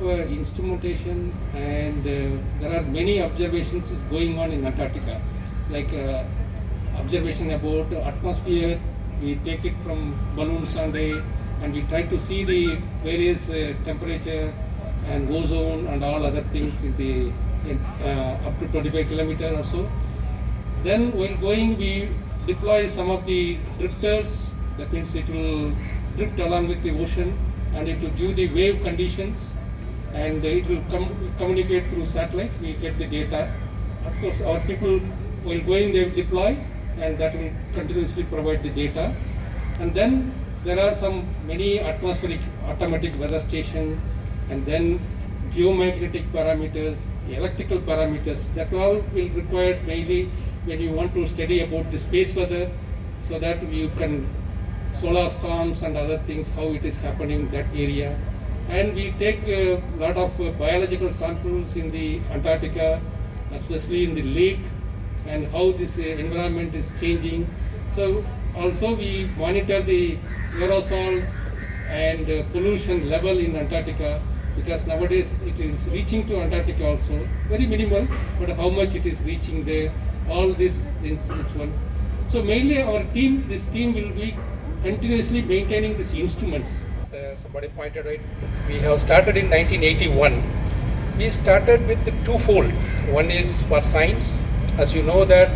instrumentation, and there are many observations is going on in Antarctica, like observation about the atmosphere. We take it from balloon sonde, and we try to see the various temperature and ozone and all other things up to 25 kilometers or so. Then while going, we deploy some of the drifters. That means it will drift along with the ocean, and it will give the wave conditions, and it will communicate through satellite. We get the data. Of course, our people while going, they will deploy, and that will continuously provide the data. And then there are many atmospheric automatic weather station, and then geomagnetic parameters, electrical parameters. That all will require mainly when you want to study about the space weather, so that you can solar storms and other things, how it is happening in that area. And we take a lot of biological samples in the Antarctica, especially in the lake, and how this environment is changing. So also we monitor the aerosols and pollution level in Antarctica, because nowadays it is reaching to Antarctica also, very minimal, but how much it is reaching there, all this in this one. So mainly this team will be continuously maintaining these instruments. Somebody pointed out, we have started in 1981. We started with the twofold. One is for science. As you know that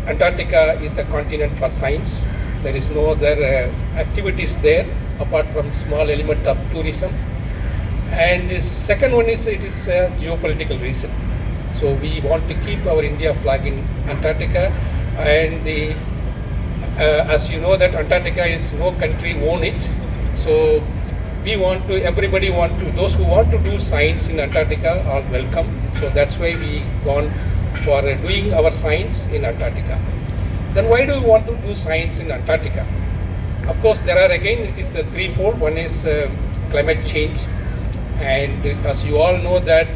Antarctica is a continent for science. There is no other activities there apart from small element of tourism. And the second one is it is a geopolitical reason. So we want to keep our India flag in Antarctica, and as you know that Antarctica is no country own it. So we want to, those who want to do science in Antarctica are welcome. So that's why we gone for doing our science in Antarctica. Then why do we want to do science in Antarctica? Of course, there are again, it is the threefold. One is climate change, and as you all know that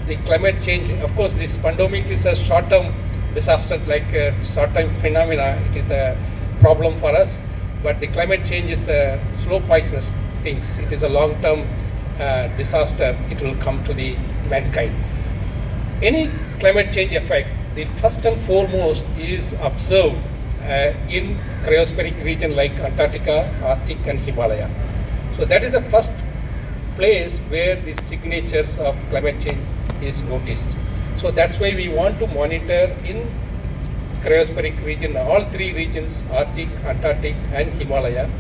the climate change, of course, this pandemic is a short-term disaster, like a short-term phenomena. It is a problem for us, but the climate change is the slow poisonous things. It is a long-term disaster. It will come to the mankind. Any climate change effect, the first and foremost is observed in cryospheric region like Antarctica, Arctic and Himalaya. So that is the first place where the signatures of climate change is noticed. So that's why we want to monitor in cryospheric region, all three regions, Arctic, Antarctic and Himalaya.